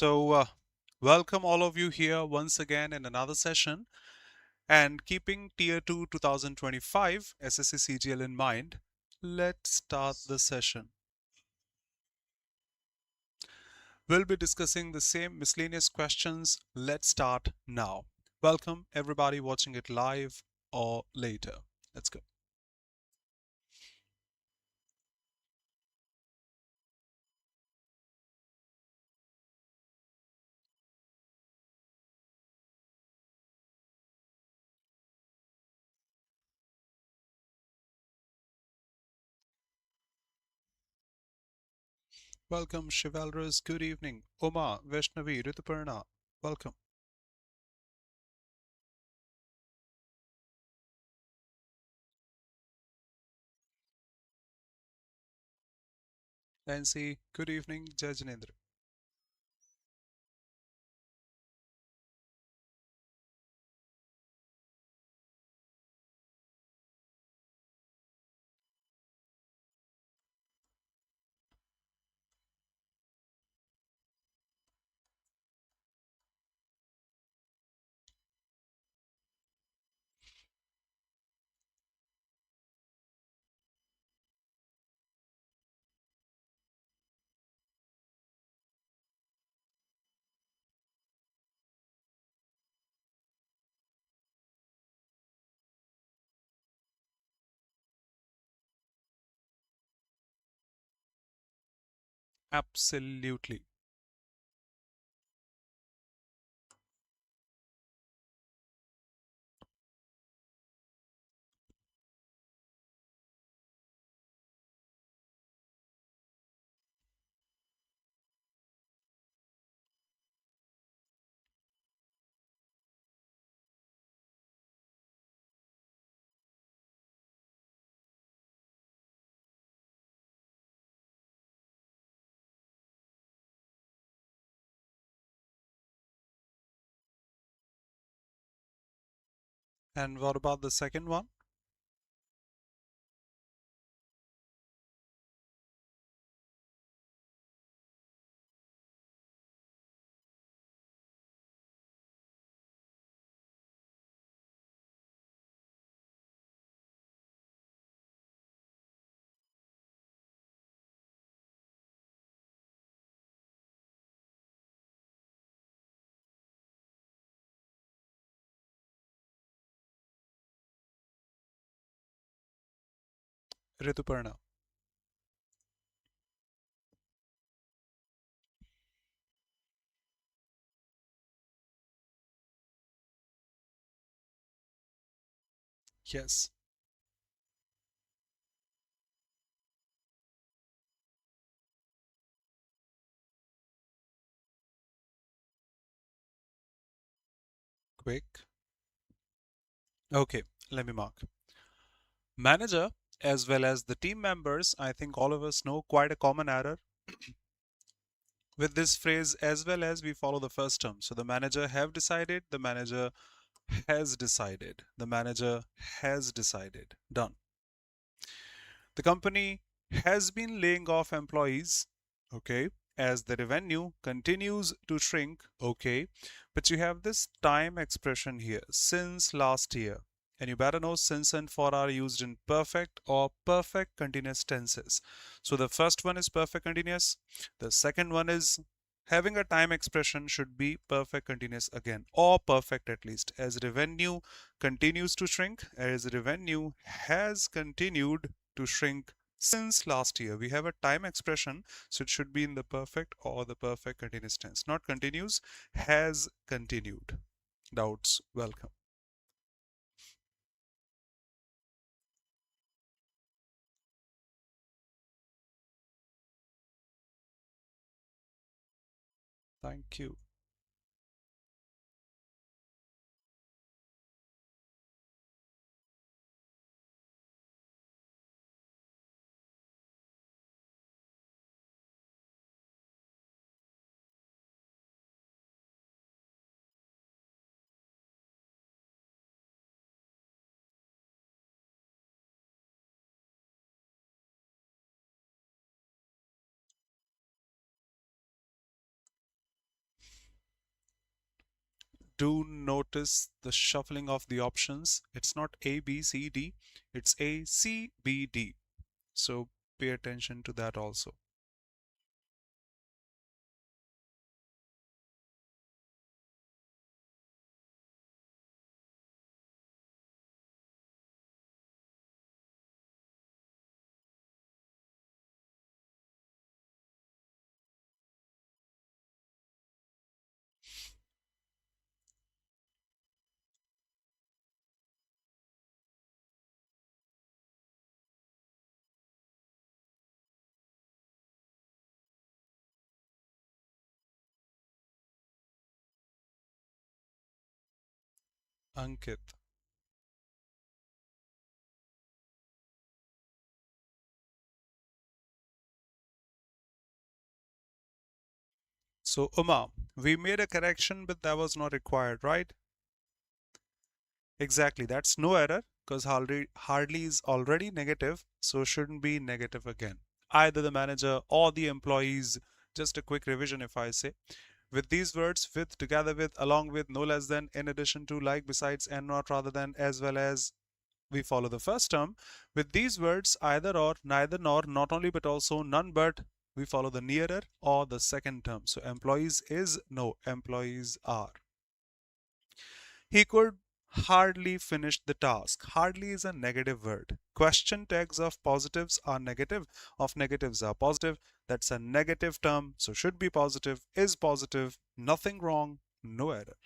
Welcome all of you here once again in another session. And keeping Tier 2 2025 SSC CGL in mind, let's start the session. We'll be discussing the same miscellaneous questions. Let's start now. Welcome everybody watching it live or later. Let's go. Welcome Chivalrous. Good evening. Uma, Vaishnavi, Rituparna. Welcome. Nancy, good evening. Jai Janendra. Absolutely. And what about the second one? Rituparna. Yes. Quick. Okay, let me mark. Manager as well as the team members, I think all of us know quite a common error with this phrase as well as we follow the first term. So the manager have decided, the manager has decided, the manager has decided. Done. The company has been laying off employees, okay, as the revenue continues to shrink, okay, but you have this time expression here, since last year. And you better know since and for are used in perfect or perfect continuous tenses. So the first one is perfect continuous. The second one is having a time expression should be perfect continuous again, or perfect at least, as revenue continues to shrink, as revenue has continued to shrink since last year. We have a time expression, so it should be in the perfect or the perfect continuous tense, not continues, has continued. Doubts, welcome. Thank you. Do notice the shuffling of the options. It's not A, B, C, D. It's A, C, B, D. So pay attention to that also. Ankit. So Uma, we made a correction, but that was not required, right? Exactly. That's no error because hardly is already negative, so shouldn't be negative again. Either the manager or the employees. Just a quick revision if I say. With these words, with, together with, along with, no less than, in addition to, like, besides, and not, rather than, as well as, we follow the first term. With these words, either or, neither nor, not only but also, none but, we follow the nearer or the second term. So employees is no, employees are. He could hardly finish the task. Hardly is a negative word. Question tags of positives are negative, of negatives are positive. That's a negative term, so should be positive, is positive, nothing wrong, no error.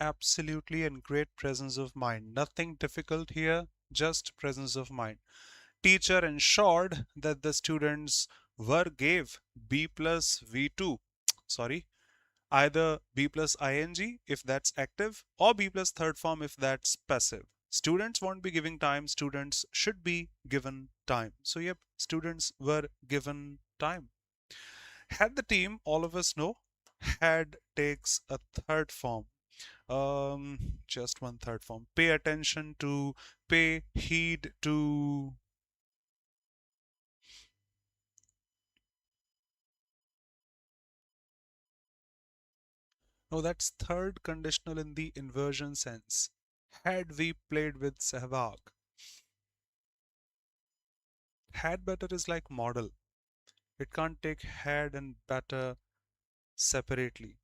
Absolutely, and great presence of mind. Nothing difficult here, just presence of mind. Teacher ensured that the students were gave B plus V2. Sorry, either B plus ing if that's active or B plus third form if that's passive. Students won't be giving time, students should be given time. So, yep, students were given time. Had the team, all of us know, had takes a third form. Just one third form. Pay attention to, pay heed to. No, that's third conditional in the inversion sense. Had we played with Sehwag, had better is like model. It can't take had and better separately.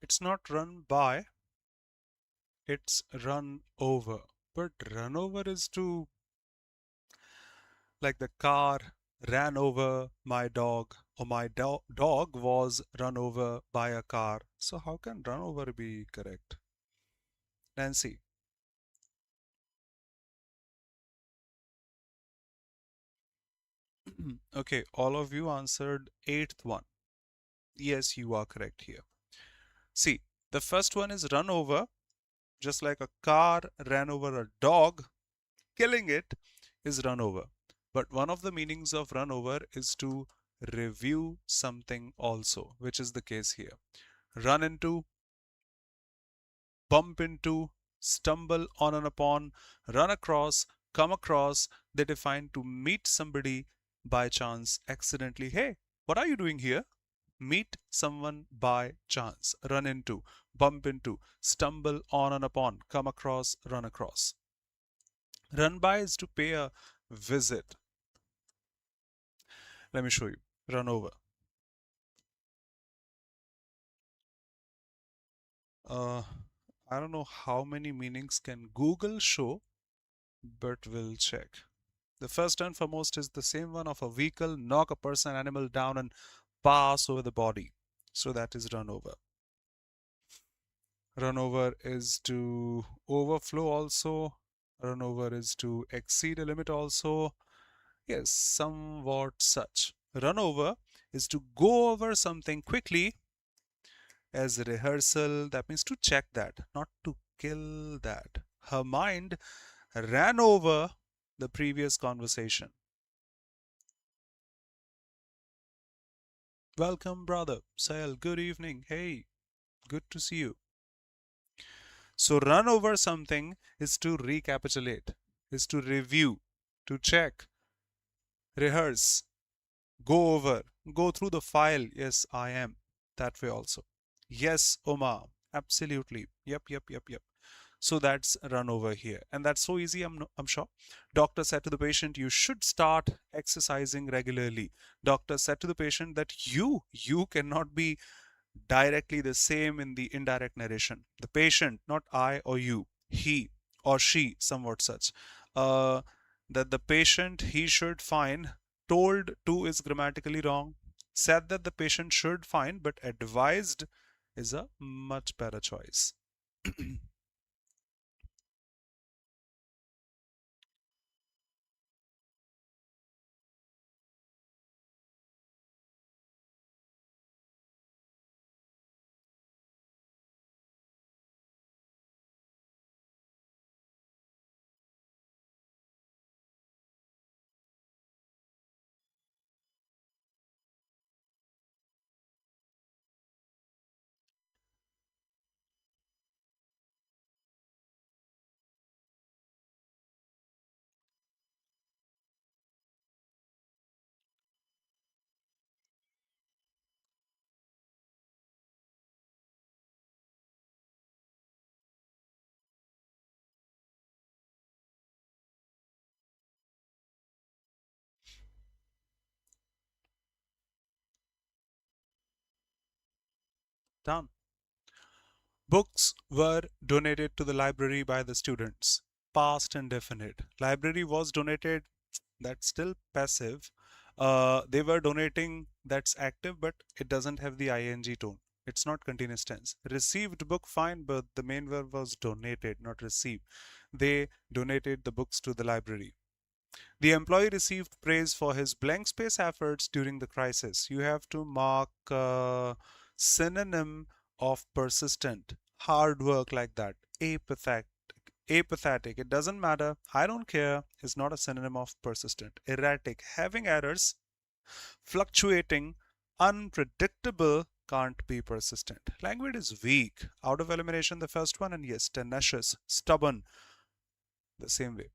It's not run by, it's run over. But run over is to, like the car ran over my dog, or my dog was run over by a car. So how can run over be correct? Nancy. Okay, all of you answered eighth one. Yes, you are correct here. See, the first one is run over, just like a car ran over a dog, killing it is run over. But one of the meanings of run over is to review something also, which is the case here. Run into, bump into, stumble on and upon, run across, come across. They define to meet somebody by chance accidentally. Hey, what are you doing here? Meet someone by chance, run into, bump into, stumble on and upon, come across, run across. Run by is to pay a visit. Let me show you. Run over. Uh, I don't know how many meanings can Google show, but we'll check. The first and foremost is the same one of a vehicle, knock a person, animal down and pass over the body. So that is run over. Run over is to overflow also. Run over is to exceed a limit also. Yes, somewhat such. Run over is to go over something quickly as a rehearsal. That means to check that, not to kill that. Her mind ran over the previous conversation. Welcome, brother. Sahil, good evening. Hey, good to see you. So, run over something is to recapitulate, is to review, to check, rehearse, go over, go through the file. Yes, I am. That way also. Yes, Oma. Absolutely. Yep. So that's run over here. And that's so easy, I'm sure. Doctor said to the patient, you should start exercising regularly. Doctor said to the patient that you cannot be directly the same in the indirect narration. The patient, not I or you, he or she, somewhat such. Uh, that the patient he should find, told to is grammatically wrong. Said that the patient should find, but advised is a much better choice. Done. Books were donated to the library by the students. Past and definite. Library was donated, that's still passive. They were donating, that's active, but it doesn't have the ing tone. It's not continuous tense. Received book, fine, but the main verb was donated, not received. They donated the books to the library. The employee received praise for his blank space efforts during the crisis. You have to mark synonym of persistent, hard work like that. Apathetic. Apathetic. It doesn't matter. I don't care. Is not a synonym of persistent. Erratic. Having errors. Fluctuating. Unpredictable. Can't be persistent. Language is weak. Out of elimination, the first one, and yes, tenacious, stubborn, the same way.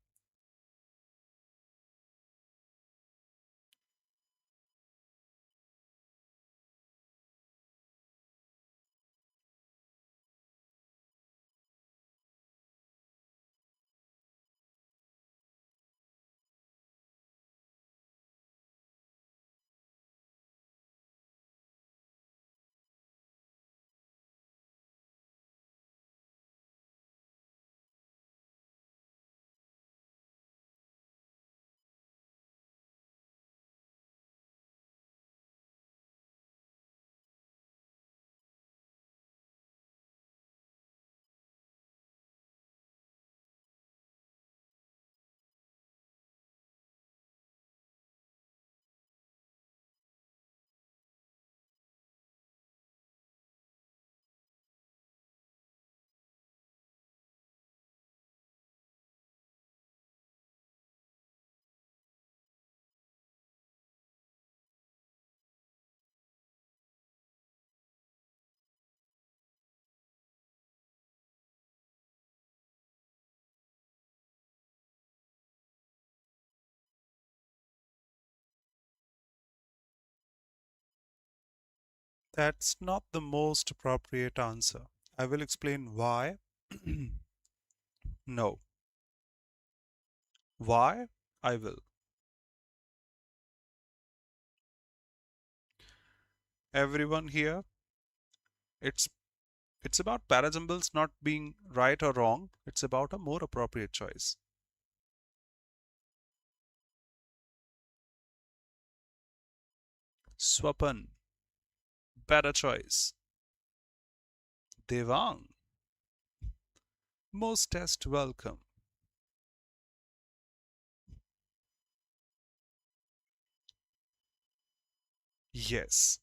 That's not the most appropriate answer. I will explain why. No. Why? I will. Everyone here, it's it's about parajumbles not being right or wrong. It's about a more appropriate choice. Swapan, better choice. Devang, most test welcome. Yes.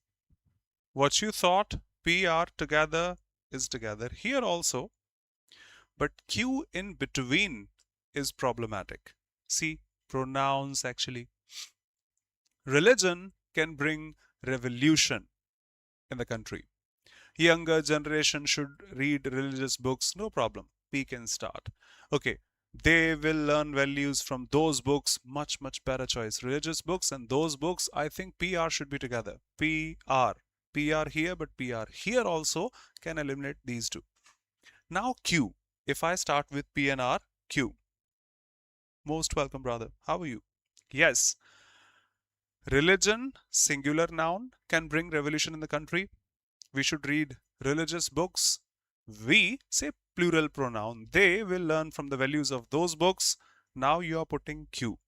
What you thought PR together is together here also, but Q in between is problematic. See, pronouns actually. Religion can bring revolution in the country. Younger generation should read religious books, no problem. We can start. Okay, they will learn values from those books, much better choice. Religious books and those books, I think PR should be together. PR here, but PR here also can eliminate these two. Now Q. If I start with P and R, Q. Most welcome, brother. How are you? Yes, religion, singular noun, can bring revolution in the country. We should read religious books. We say plural pronoun. They will learn from the values of those books. Now you are putting Q.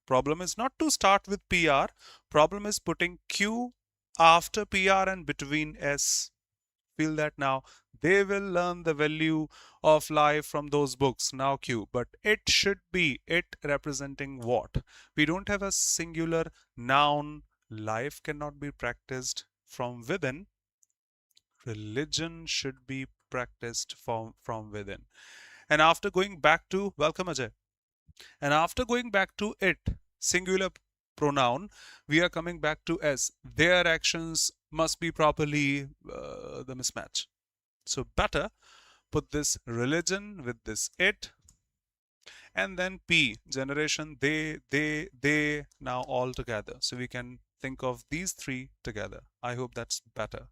Problem is not to start with PR. Problem is putting Q after PR and between S. Feel that now. They will learn the value of life from those books. Now Q. But it should be it representing what? We don't have a singular noun. Life cannot be practiced from within. Religion should be practiced from within. And after going back to, welcome Ajay, and after going back to it, singular pronoun, we are coming back to S. Their actions must be properly the mismatch. So better put this religion with this it, and then P, generation, they, now all together. So we can think of these three together. I hope that's better.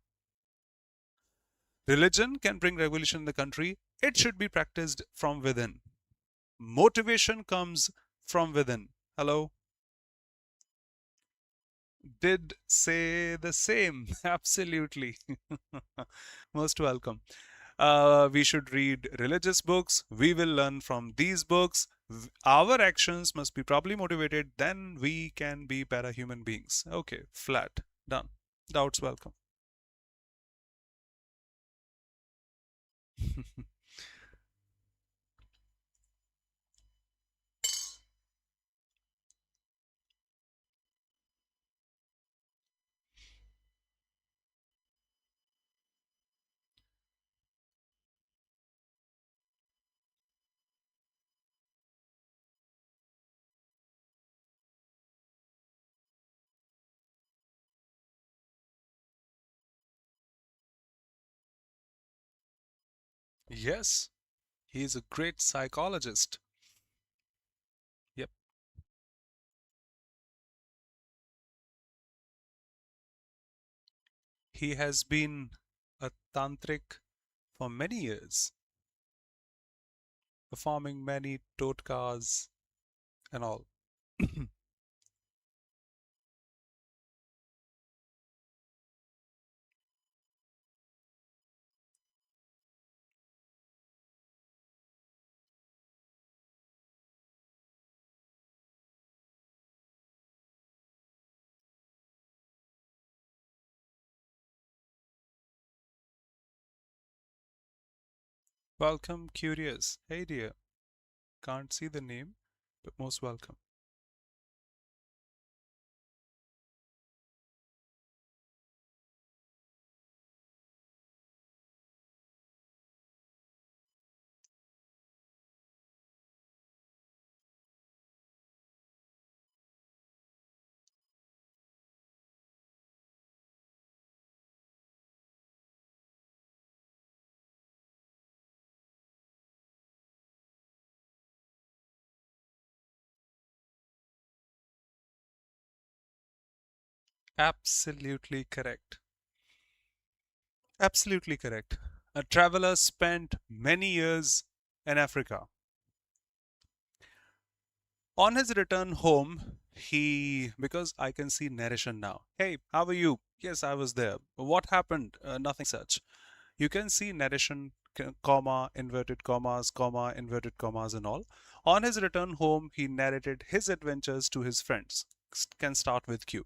Religion can bring revolution in the country. It should be practiced from within. Motivation comes from within. Hello? Did say the same. Absolutely. Most welcome. We should read religious books. We will learn from these books. Our actions must be properly motivated. Then we can be better human beings. Okay, flat. Done. Doubts welcome. Yes, he is a great psychologist. Yep. He has been a tantric for many years, performing many totkas and all. Welcome, Curious. Hey, dear. Can't see the name, but most welcome. Absolutely correct. Absolutely correct. A traveler spent many years in Africa. On his return home, because I can see narration now. Hey, how are you? Yes, I was there. What happened? Nothing such. You can see narration, comma, inverted commas, and all. On his return home, he narrated his adventures to his friends. Can start with Q.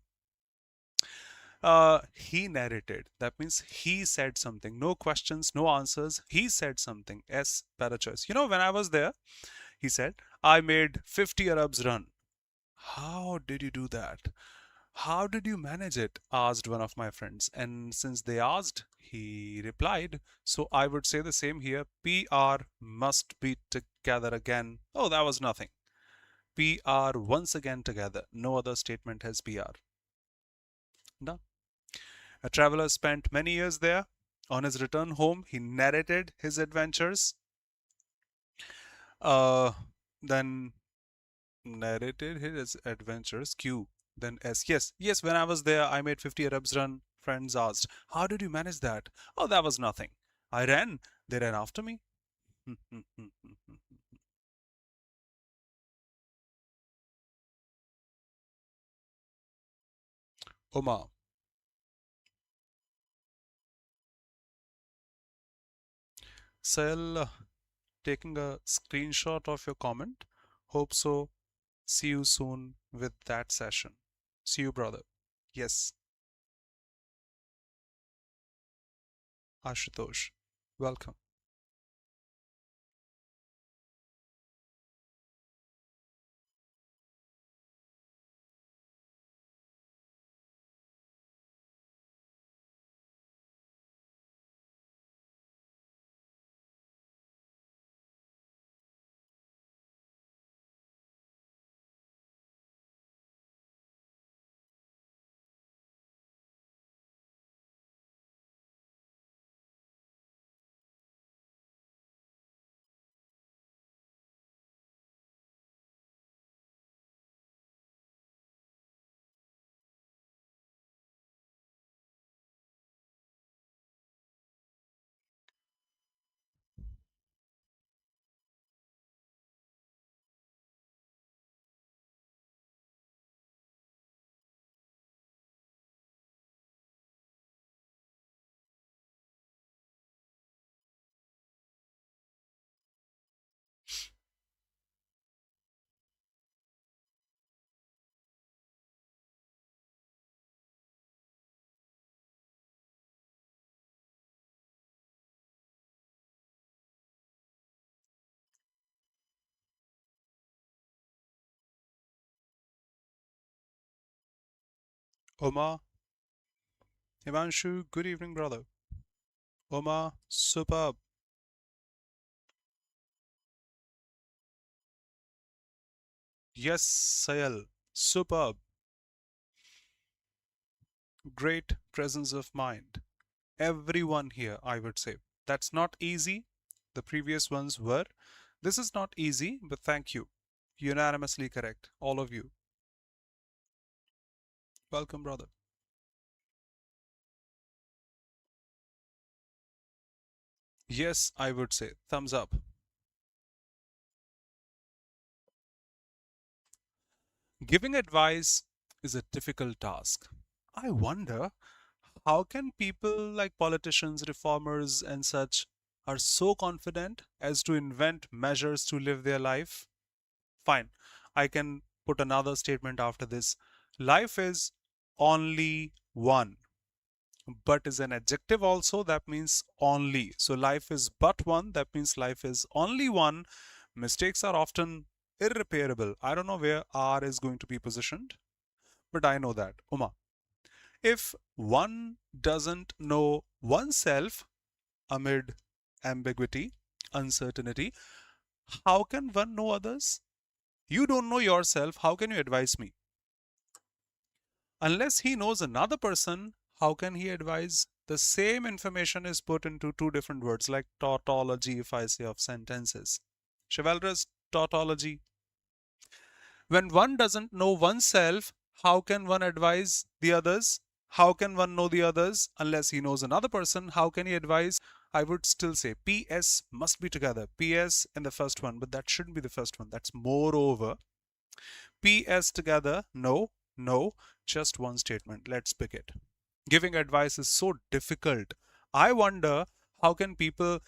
He narrated. That means he said something. No questions, no answers. He said something. S, para choice. When I was there, he said, I made 50 Arabs run. How did you do that? How did you manage it? Asked one of my friends. And since they asked, he replied. So I would say the same here. PR must be together again. Oh, that was nothing. PR once again together. No other statement has PR. No. A traveler spent many years there. On his return home, he narrated his adventures. Uh, then narrated his adventures. Q. Then S. Yes, when I was there, I made 50 Arabs run. Friends asked, how did you manage that? Oh, that was nothing. I ran. They ran after me. Oma. Sel, taking a screenshot of your comment. Hope so. See you soon with that session. See you, brother. Yes, Ashutosh. Welcome. Oma, Himanshu, good evening, brother. Oma, superb. Yes, Sayal, superb. Great presence of mind. Everyone here, I would say. That's not easy. The previous ones were. This is not easy, but thank you. Unanimously correct, all of you. Welcome, brother. Yes, I would say. Thumbs up. Giving advice is a difficult task. I wonder how can people like politicians, reformers, and such are so confident as to invent measures to live their life? Fine. I can put another statement after this. Life is only one, but is an adjective also. That means only. So life is but one. That means life is only one. Mistakes are often irreparable. I don't know where R is going to be positioned, but I know that. Uma, if one doesn't know oneself amid ambiguity, uncertainty, how can one know others? You don't know yourself. How can you advise me? Unless he knows another person, how can he advise? The same information is put into two different words, like tautology, if I say of sentences. Chivalrous tautology. When one doesn't know oneself, how can one advise the others? How can one know the others unless he knows another person? How can he advise? I would still say PS must be together. PS in the first one, but that shouldn't be the first one. That's moreover. PS together, no, no, just one statement. Let's pick it. Giving advice is so difficult. I wonder how can people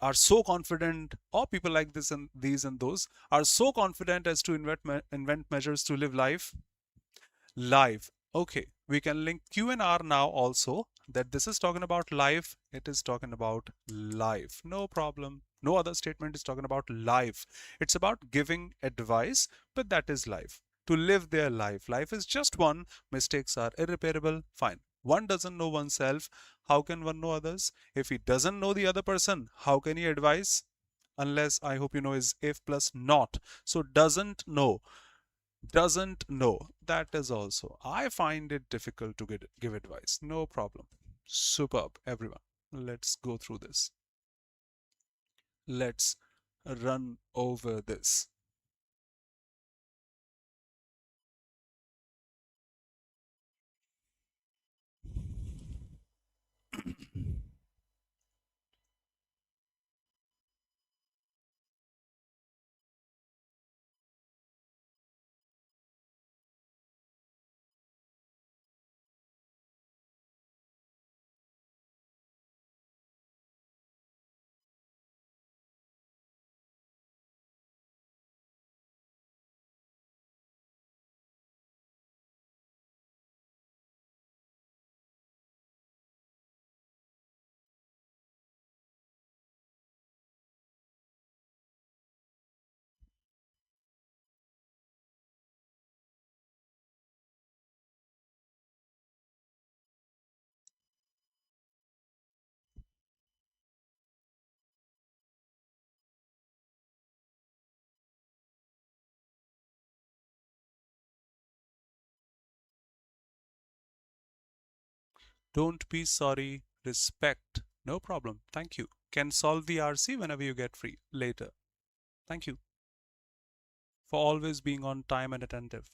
are so confident, or people like this and these and those are so confident as to invent measures to live live. Okay, we can link Q and R now also, that this is talking about life, it is talking about life. No problem. No other statement is talking about life. It's about giving advice, but that is life. To live their life. Life is just one. Mistakes are irreparable. Fine. One doesn't know oneself. How can one know others? If he doesn't know the other person, how can he advise? Unless, I hope you know, is if plus not. So doesn't know, that is also, I find it difficult to give advice. No problem. Superb, everyone. Let's go through this. Let's run over this. Don't be sorry, respect. No problem. Thank you. Can solve the RC whenever you get free later. Thank you for always being on time and attentive.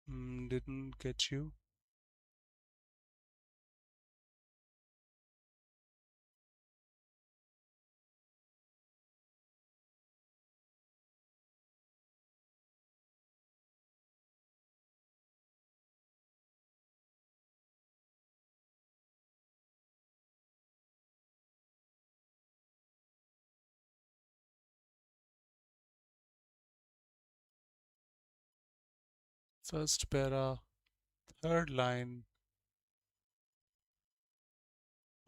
Didn't get you. First para, third line.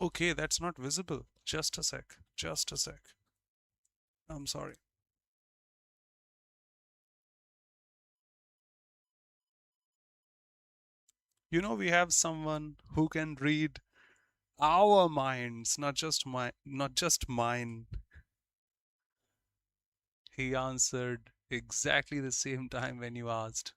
Okay, that's not visible. Just a sec. Just a sec. I'm sorry. You know, we have someone who can read our minds, not just mine. He answered exactly the same time when you asked.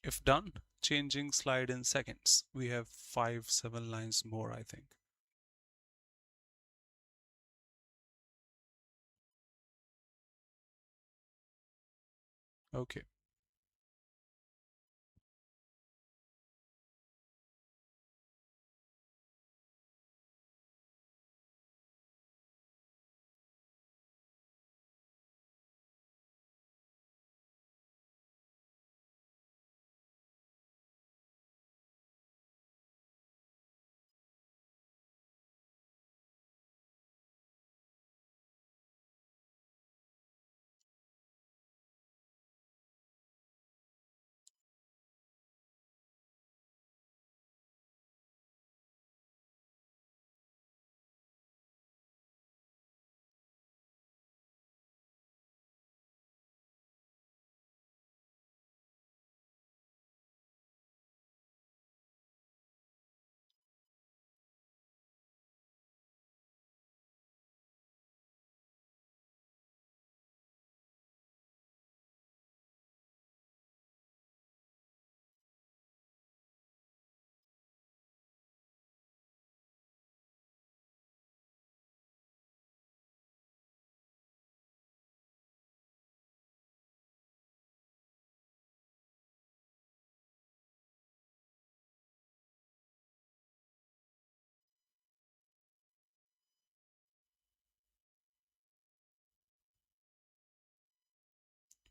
If done, changing slide in seconds. We have 5-7 lines more, I think. Okay.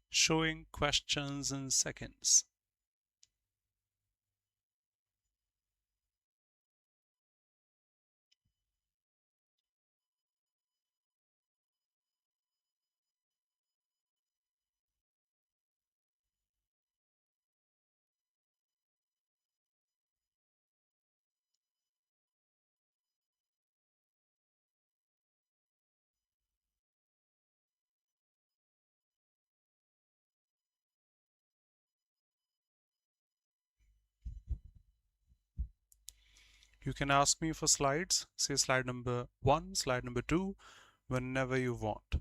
Showing questions in seconds. You can ask me for slides, say slide number 1, slide number 2, whenever you want.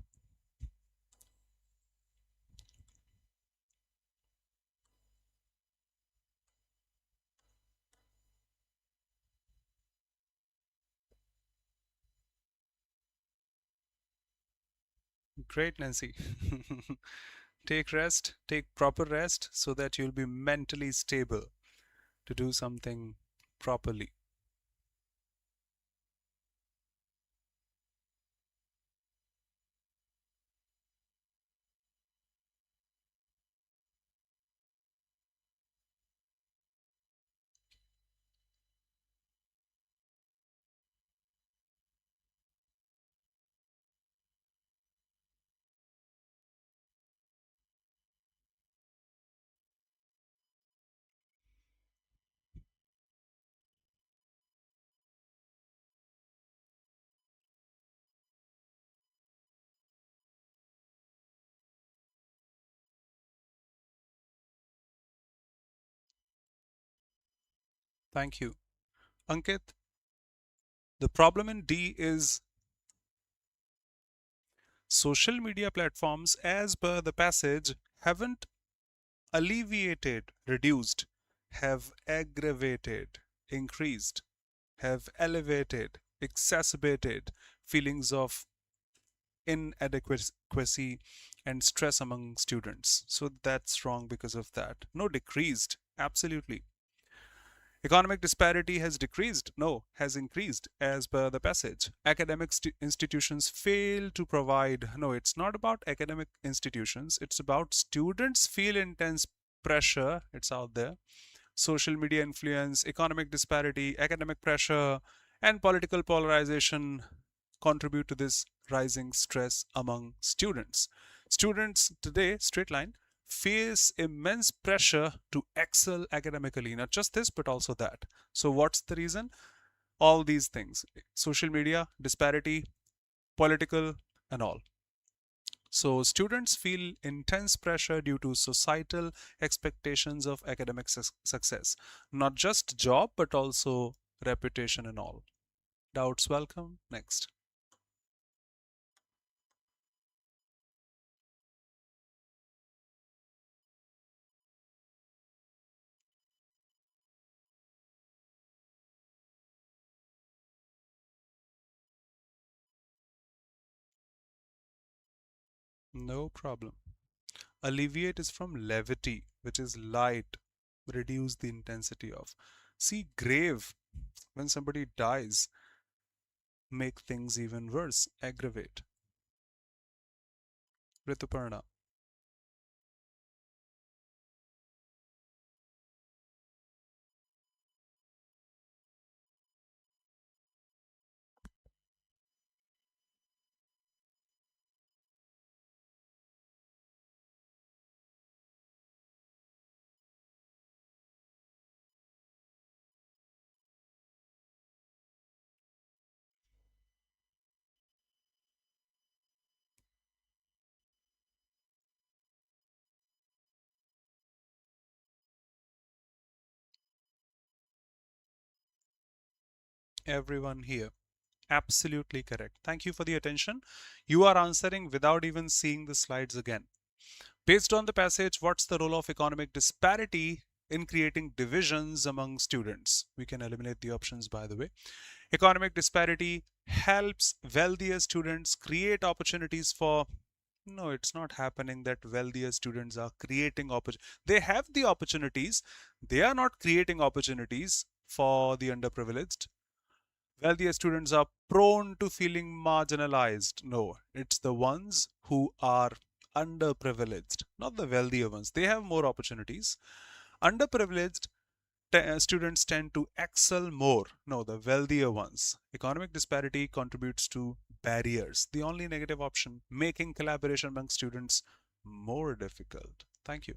Great, Nancy. Take rest, take proper rest so that you'll be mentally stable to do something properly. Thank you. Ankit, the problem in D is social media platforms, as per the passage, haven't alleviated, reduced, have aggravated, increased, have elevated, exacerbated feelings of inadequacy and stress among students. So that's wrong because of that. No, decreased. Absolutely. Economic disparity has decreased? No, has increased as per the passage. Academic institutions fail to provide. No, it's not about academic institutions. It's about students feel intense pressure. It's out there. Social media influence, economic disparity, academic pressure, and political polarization contribute to this rising stress among students. Students today, straight line, face immense pressure to excel academically. Not just this, but also that. So, what's the reason? All these things: social media, disparity, political, and all. So, students feel intense pressure due to societal expectations of academic success, not just job, but also reputation and all. Doubts welcome. Next. No problem. Alleviate is from levity, which is light, reduce the intensity of. See, grave, when somebody dies, make things even worse, aggravate. Rituparna. Everyone here. Absolutely correct. Thank you for the attention. You are answering without even seeing the slides again. Based on the passage, what's the role of economic disparity in creating divisions among students? We can eliminate the options, by the way. Economic disparity helps wealthier students create opportunities for. No, it's not happening that wealthier students are creating opportunities. They have the opportunities. They are not creating opportunities for the underprivileged. Wealthier students are prone to feeling marginalized. No, it's the ones who are underprivileged, not the wealthier ones. They have more opportunities. Underprivileged students tend to excel more. No, the wealthier ones. Economic disparity contributes to barriers. The only negative option, making collaboration among students more difficult. Thank you.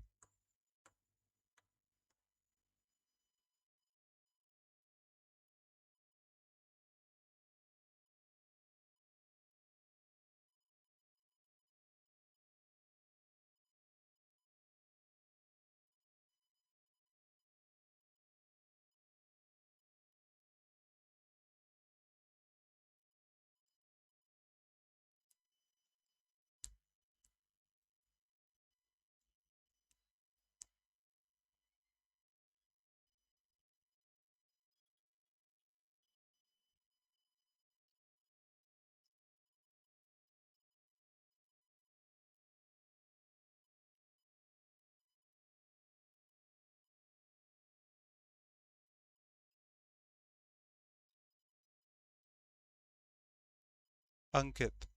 Ankit.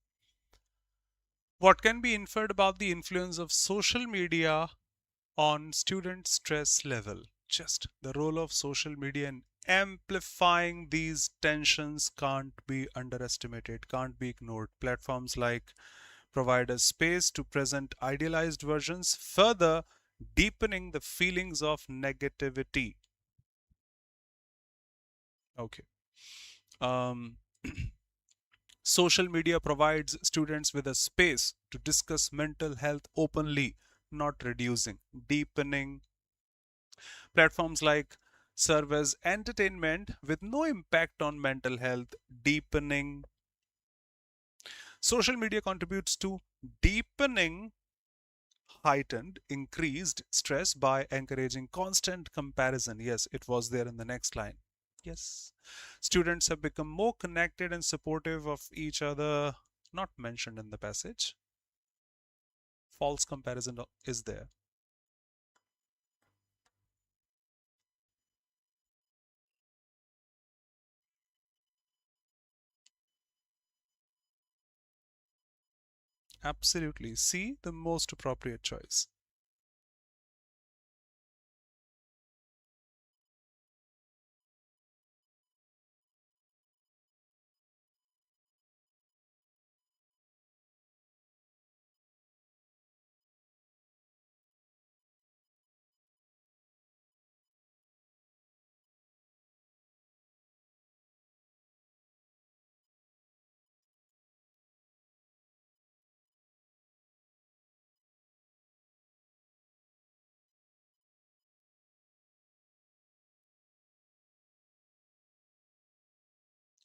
What can be inferred about the influence of social media on student stress level? Just the role of social media in amplifying these tensions can't be underestimated, can't be ignored. Platforms like provide a space to present idealized versions, further deepening the feelings of negativity. Okay. Um, Social media provides students with a space to discuss mental health openly, not reducing, deepening. Platforms like serve as entertainment with no impact on mental health, deepening. Social media contributes to deepening heightened, increased stress by encouraging constant comparison. Yes, it was there in the next line. Yes. Students have become more connected and supportive of each other, not mentioned in the passage. False comparison is there. Absolutely. C, the most appropriate choice.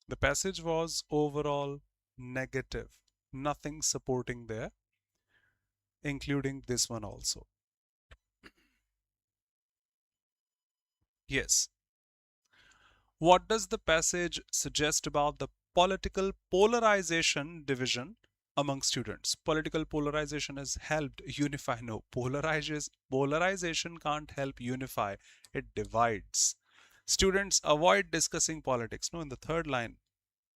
The passage was overall negative, nothing supporting there, including this one also. Yes. What does the passage suggest about the political polarization division among students. Political polarization has helped unify. No, polarization can't help unify. It divides. Students avoid discussing politics. No, in the third line,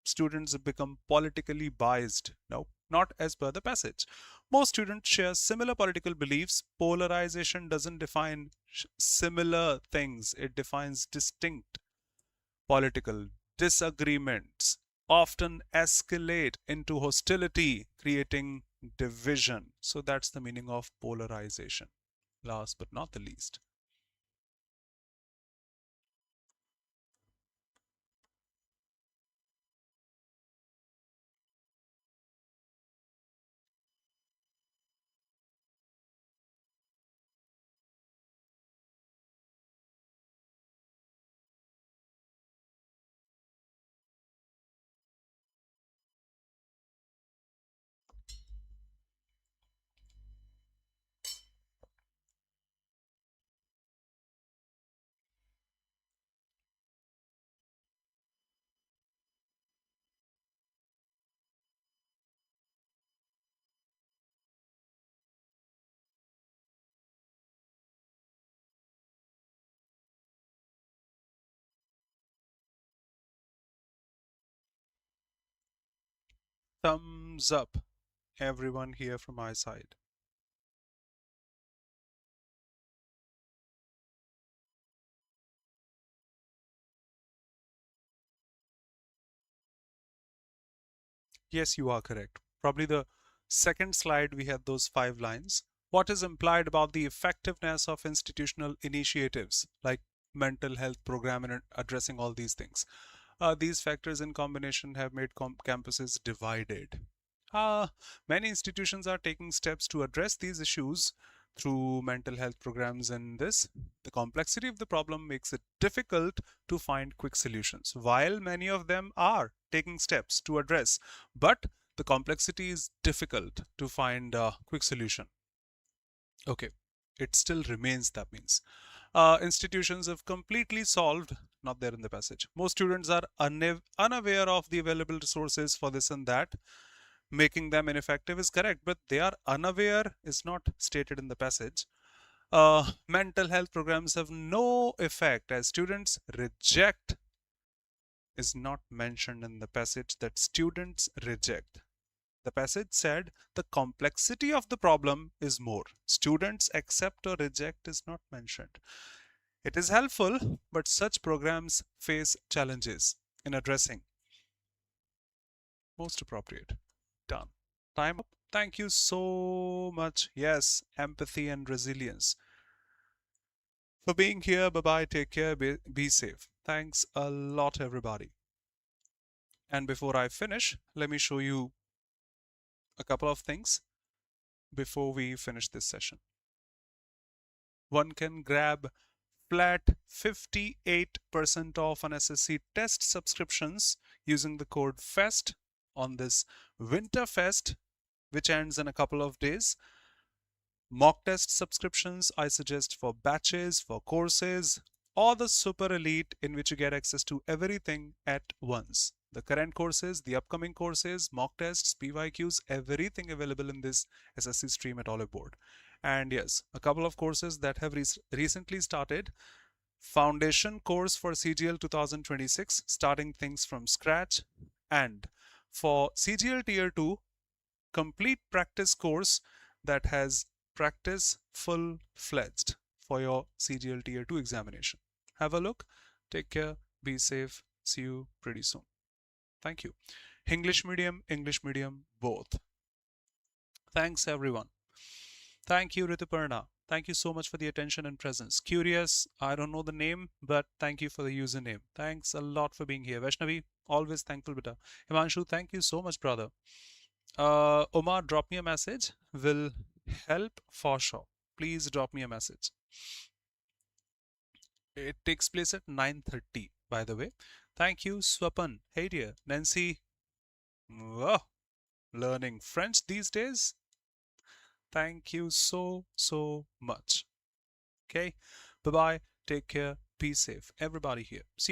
students become politically biased. No, not as per the passage. Most students share similar political beliefs. Polarization doesn't define similar things, it defines distinct. Political disagreements often escalate into hostility, creating division. So that's the meaning of polarization. Last but not the least. Thumbs up, everyone here from my side. Yes, you are correct. Probably the second slide, we had those 5 lines. What is implied about the effectiveness of institutional initiatives like mental health program and addressing all these things? These factors in combination have made campuses divided. Uh, Many institutions are taking steps to address these issues through mental health programs, and this, the complexity of the problem makes it difficult to find quick solutions. While many of them are taking steps to address, but the complexity is difficult to find a quick solution. Okay, it still remains, that means. Institutions have completely solved, not there in the passage. Most students are unaware of the available resources for this and that. Making them ineffective is correct, but they are unaware is not stated in the passage. Mental health programs have no effect as students reject is not mentioned in the passage that students reject. The passage said the complexity of the problem is more. Students accept or reject is not mentioned. It is helpful, but such programs face challenges in addressing. Most appropriate. Done. Time up. Thank you so much. Yes, empathy and resilience. For being here. Bye bye. Take care. Be safe. Thanks a lot, everybody. And before I finish, let me show you a couple of things before we finish this session. One can grab flat 58% off on SSC test subscriptions using the code FEST on this Winter Fest, which ends in a couple of days. Mock test subscriptions I suggest for batches, for courses, or the super elite in which you get access to everything at once. The current courses, the upcoming courses, mock tests, PYQs, everything available in this SSC stream at Oliveboard. And yes, a couple of courses that have recently started. Foundation course for CGL 2026, starting things from scratch. And for CGL Tier 2, complete practice course that has practice full-fledged for your CGL Tier 2 examination. Have a look. Take care. Be safe. See you pretty soon. Thank you. English medium, both. Thanks, everyone. Thank you, Rituparna. Thank you so much for the attention and presence. Curious, I don't know the name, but thank you for the username. Thanks a lot for being here. Vaishnavi, always thankful, beta. Himanshu, thank you so much, brother. Omar, drop me a message. Will help for sure. Please drop me a message. It takes place at 9:30, by the way. Thank you, Swapan. Hey dear. Nancy, oh, learning French these days. Thank you so much. Okay. Bye bye. Take care. Be safe. Everybody here. See you.